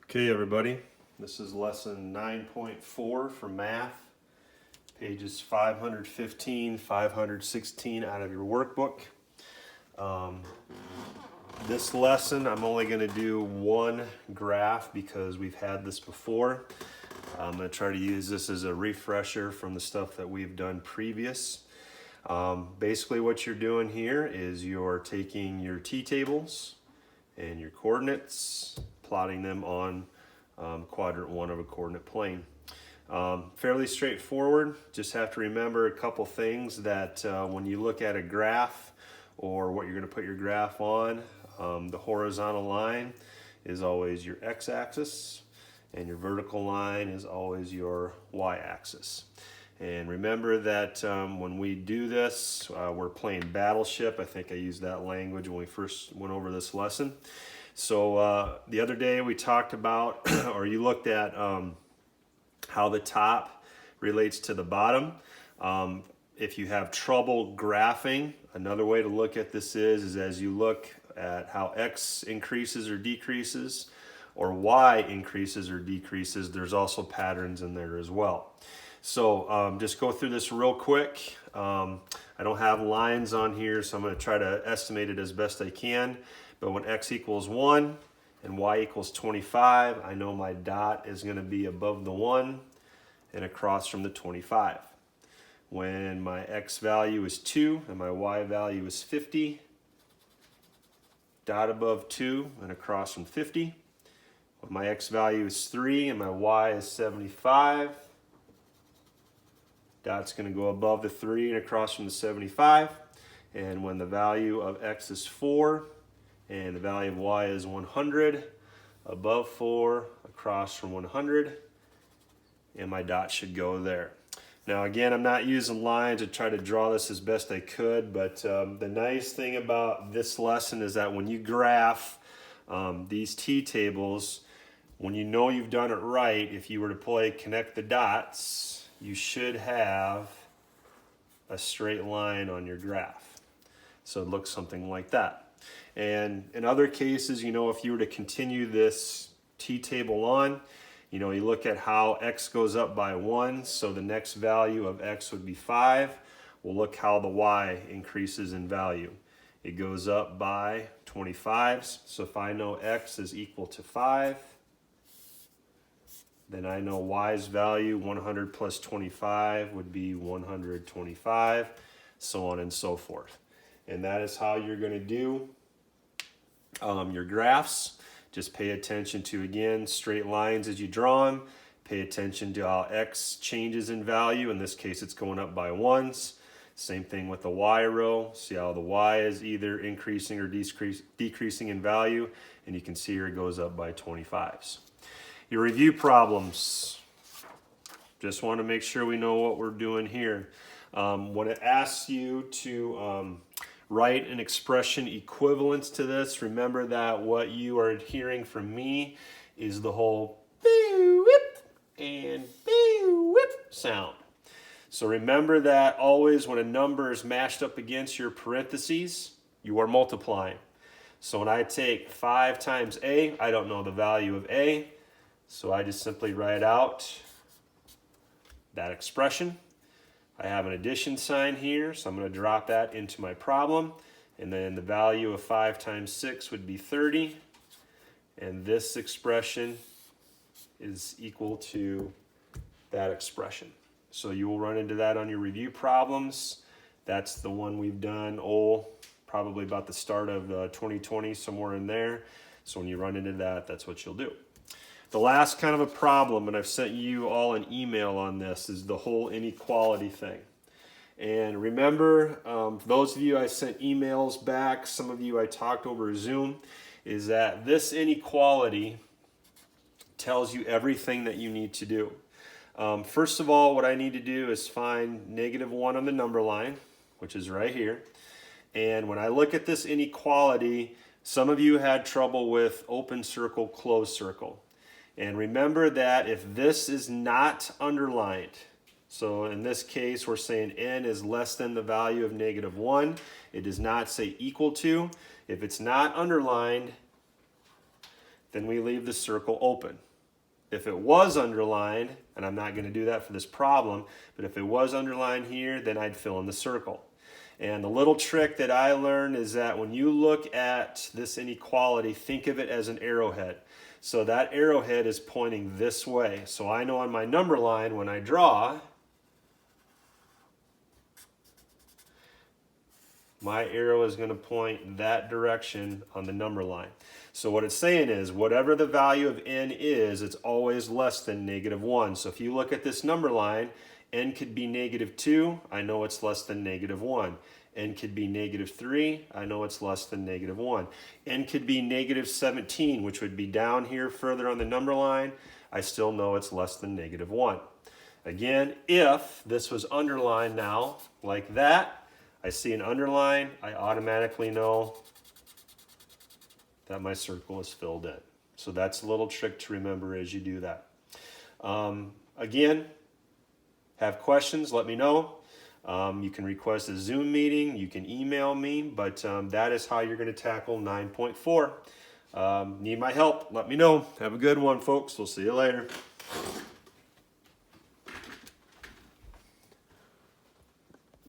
Okay, everybody, this is lesson 9.4 for math, pages 515, 516 out of your workbook. This lesson, I'm only going to do one graph because we've had this before. I'm going to try to use this as a refresher from the stuff that we've done previous. Basically what you're doing here is you're taking your t-tables and your coordinates, plotting them on quadrant 1 of a coordinate plane. Fairly straightforward. Just have to remember a couple things that when you look at a graph or what you're going to put your graph on, the horizontal line is always your x-axis and your vertical line is always your y-axis. And remember that when we do this, we're playing Battleship. I think I used that language when we first went over this lesson. So the other day we talked about, or you looked at how the top relates to the bottom. If you have trouble graphing, another way to look at this is as you look at how x increases or decreases, or y increases or decreases, there's also patterns in there as well. So just go through this real quick. I don't have lines on here, so I'm going to try to estimate it as best I can. But when x equals 1 and y equals 25, I know my dot is going to be above the 1 and across from the 25. When my x value is 2 and my y value is 50, dot above 2 and across from 50. When my x value is 3 and my y is 75, dot's going to go above the 3 and across from the 75. And when the value of x is 4 and the value of y is 100, above 4, across from 100, and my dot should go there. Now again, I'm not using lines to try to draw this as best I could, but the nice thing about this lesson is that when you graph these t-tables, when you know you've done it right, if you were to play connect the dots, you should have a straight line on your graph. So it looks something like that. And in other cases, you know, if you were to continue this t-table on, you know, you look at how x goes up by 1, so the next value of x would be 5. Well, look how the y increases in value. It goes up by 25s, so if I know x is equal to 5, then I know y's value, 100 plus 25, would be 125, so on and so forth. And that is how you're going to do your graphs. Just pay attention to, again, straight lines as you draw them. Pay attention to how x changes in value. In this case, it's going up by 1s. Same thing with the y row. See how the y is either increasing or decreasing in value. And you can see here it goes up by 25s. Your review problems. Just want to make sure we know what we're doing here. When it asks you to write an expression equivalence to this, remember that what you are hearing from me is the whole beep and beep sound. So remember that always when a number is mashed up against your parentheses, you are multiplying. So when I take 5 times a, I don't know the value of a, so I just simply write out that expression. I have an addition sign here, so I'm going to drop that into my problem. And then the value of 5 times 6 would be 30. And this expression is equal to that expression. So you will run into that on your review problems. That's the one we've done, probably about the start of 2020, somewhere in there. So when you run into that, that's what you'll do. The last kind of a problem, and I've sent you all an email on this, is the whole inequality thing. And remember, for those of you I sent emails back, some of you I talked over Zoom, is that this inequality tells you everything that you need to do. First of all, what I need to do is find -1 on the number line, which is right here. And when I look at this inequality, some of you had trouble with open circle, closed circle. And remember that if this is not underlined, so in this case we're saying n is less than the value of -1, it does not say equal to. If it's not underlined, then we leave the circle open. If it was underlined, and I'm not going to do that for this problem, but if it was underlined here, then I'd fill in the circle. And the little trick that I learned is that when you look at this inequality, think of it as an arrowhead. So that arrowhead is pointing this way. So I know on my number line when I draw, my arrow is going to point that direction on the number line. So what it's saying is whatever the value of n is, it's always less than -1. So if you look at this number line, n could be -2, I know it's less than -1. N could be -3, I know it's less than -1. N could be -17, which would be down here further on the number line, I still know it's less than -1. Again, if this was underlined now, like that, I see an underline, I automatically know that my circle is filled in. So that's a little trick to remember as you do that. Again, have questions, let me know. You can request a Zoom meeting, you can email me, but that is how you're going to tackle 9.4. Need my help, let me know. Have a good one, folks. We'll see you later.